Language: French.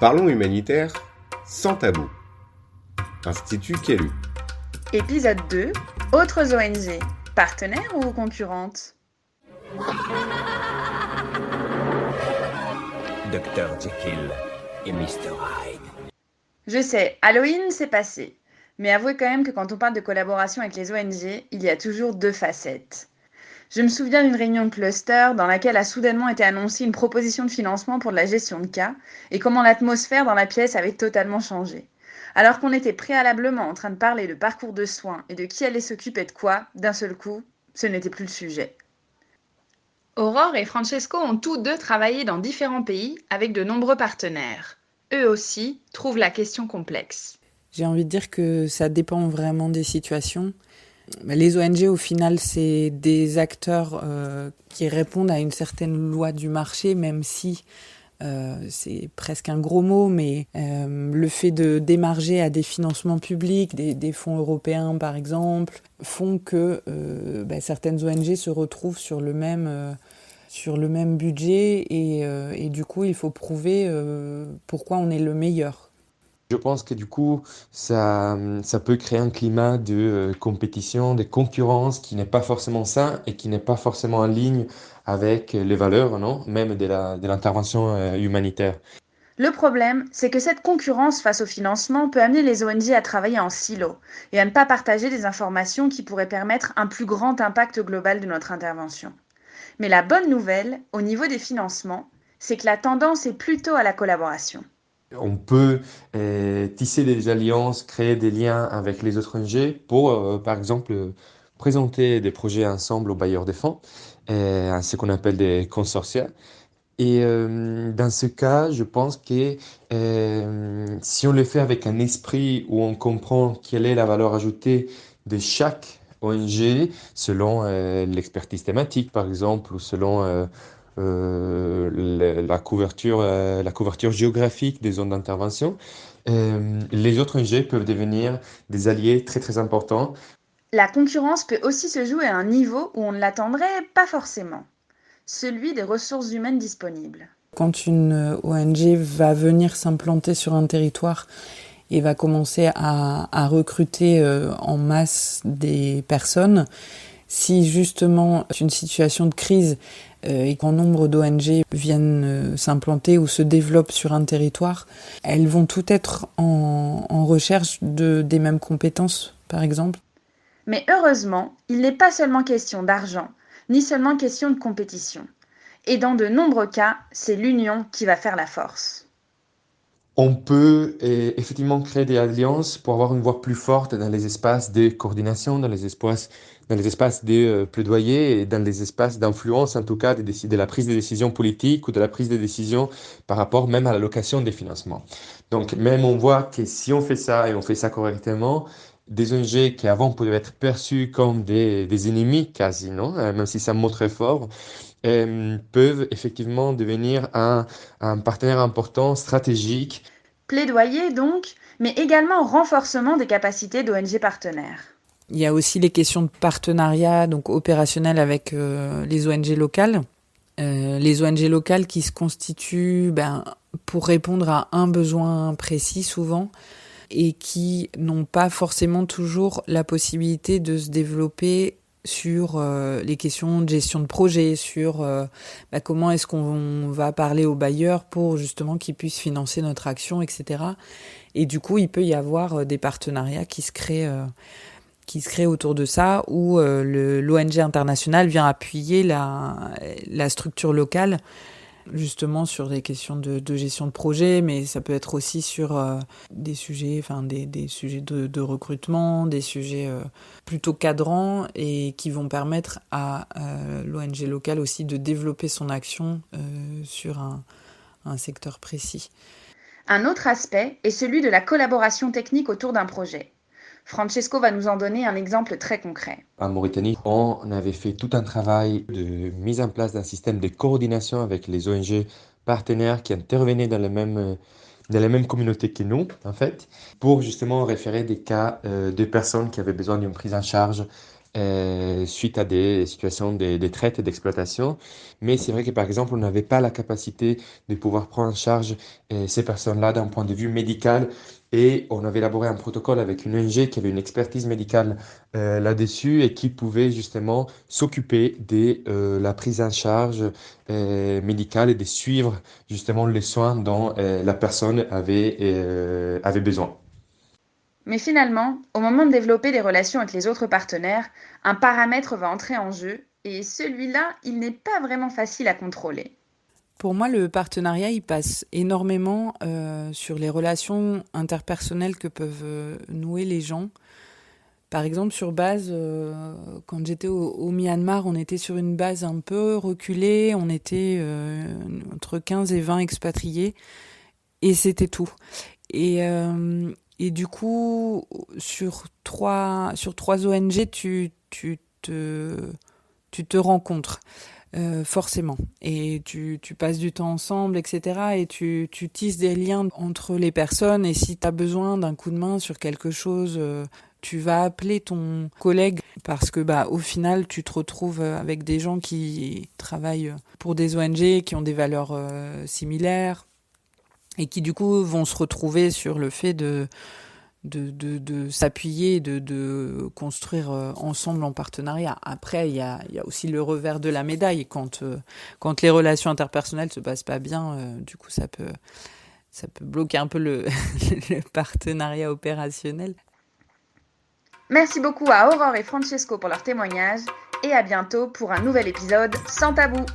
Parlons humanitaire sans tabou. Institut Kellu. Épisode 2. Autres ONG. Partenaires ou concurrentes? Dr Jekyll et Mr Hyde. Je sais, Halloween, c'est passé. Mais avouez quand même que quand on parle de collaboration avec les ONG, il y a toujours deux facettes. Je me souviens d'une réunion de cluster dans laquelle a soudainement été annoncée une proposition de financement pour de la gestion de cas et comment l'atmosphère dans la pièce avait totalement changé. Alors qu'on était préalablement en train de parler de parcours de soins et de qui allait s'occuper de quoi, d'un seul coup, ce n'était plus le sujet. Aurore et Francesco ont tous deux travaillé dans différents pays avec de nombreux partenaires. Eux aussi trouvent la question complexe. J'ai envie de dire que ça dépend vraiment des situations. Les ONG, au final, c'est des acteurs qui répondent à une certaine loi du marché, même si c'est presque un gros mot, mais le fait de démarger à des financements publics, des fonds européens par exemple, font que certaines ONG se retrouvent sur le même budget et du coup il faut prouver pourquoi on est le meilleur. Je pense que du coup, ça peut créer un climat de compétition, de concurrence qui n'est pas forcément sain et qui n'est pas forcément en ligne avec les valeurs, non? Même de l'intervention humanitaire. Le problème, c'est que cette concurrence face au financement peut amener les ONG à travailler en silo et à ne pas partager des informations qui pourraient permettre un plus grand impact global de notre intervention. Mais la bonne nouvelle, au niveau des financements, c'est que la tendance est plutôt à la collaboration. On peut tisser des alliances, créer des liens avec les autres ONG pour, par exemple, présenter des projets ensemble aux bailleurs de fonds, à ce qu'on appelle des consortia. Et dans ce cas, je pense que si on le fait avec un esprit où on comprend quelle est la valeur ajoutée de chaque ONG, selon l'expertise thématique par exemple, ou selon la couverture géographique des zones d'intervention, les autres ONG peuvent devenir des alliés très très importants. La concurrence peut aussi se jouer à un niveau où on ne l'attendrait pas forcément, celui des ressources humaines disponibles. Quand une ONG va venir s'implanter sur un territoire et va commencer à recruter en masse des personnes, si justement c'est une situation de crise et qu'un nombre d'ONG viennent s'implanter ou se développent sur un territoire, elles vont toutes être en recherche des mêmes compétences, par exemple. Mais heureusement, il n'est pas seulement question d'argent, ni seulement question de compétition. Et dans de nombreux cas, c'est l'union qui va faire la force. On peut effectivement créer des alliances pour avoir une voix plus forte dans les espaces de coordination, dans les espaces de plaidoyer et dans les espaces d'influence, en tout cas, de la prise de décision politique ou de la prise de décision par rapport même à l'allocation des financements. Donc, même on voit que si on fait ça et on fait ça correctement, des ONG qui avant pouvaient être perçues comme des ennemis quasi, non? Même si ça montre très fort, peuvent effectivement devenir un partenaire important, stratégique. Plaidoyer donc, mais également renforcement des capacités d'ONG partenaires. Il y a aussi les questions de partenariat, donc opérationnel avec les ONG locales. Les ONG locales qui se constituent pour répondre à un besoin précis souvent et qui n'ont pas forcément toujours la possibilité de se développer sur les questions de gestion de projet, sur comment est-ce qu'on va parler aux bailleurs pour justement qu'ils puissent financer notre action, etc. Et du coup, il peut y avoir des partenariats qui se créent autour de ça, où l'ONG internationale vient appuyer la structure locale, justement sur des questions de gestion de projet, mais ça peut être aussi sur des sujets de recrutement, des sujets plutôt cadrants et qui vont permettre à l'ONG locale aussi de développer son action sur un secteur précis. Un autre aspect est celui de la collaboration technique autour d'un projet. Francesco va nous en donner un exemple très concret. En Mauritanie, on avait fait tout un travail de mise en place d'un système de coordination avec les ONG partenaires qui intervenaient dans la même communauté que nous, en fait, pour justement référer des cas de personnes qui avaient besoin d'une prise en charge suite à des situations de traite et d'exploitation. Mais c'est vrai que par exemple, on n'avait pas la capacité de pouvoir prendre en charge ces personnes-là d'un point de vue médical. Et on avait élaboré un protocole avec une ONG qui avait une expertise médicale là-dessus et qui pouvait justement s'occuper de la prise en charge médicale et de suivre justement les soins dont la personne avait besoin. Mais finalement, au moment de développer les relations avec les autres partenaires, un paramètre va entrer en jeu et celui-là, il n'est pas vraiment facile à contrôler. Pour moi, le partenariat, il passe énormément sur les relations interpersonnelles que peuvent nouer les gens. Par exemple, sur base, quand j'étais au Myanmar, on était sur une base un peu reculée, on était entre 15 et 20 expatriés, et c'était tout. Et du coup, sur trois ONG, tu te rencontres. Forcément. Et tu passes du temps ensemble, etc. Et tu tisses des liens entre les personnes. Et si tu as besoin d'un coup de main sur quelque chose, tu vas appeler ton collègue parce que au final, tu te retrouves avec des gens qui travaillent pour des ONG, qui ont des valeurs similaires et qui du coup vont se retrouver sur le fait de s'appuyer, de construire ensemble en partenariat. Après, il y a aussi le revers de la médaille. Quand les relations interpersonnelles se passent pas bien, du coup, ça peut bloquer un peu le partenariat opérationnel. Merci beaucoup à Aurore et Francesco pour leur témoignage et à bientôt pour un nouvel épisode sans tabou.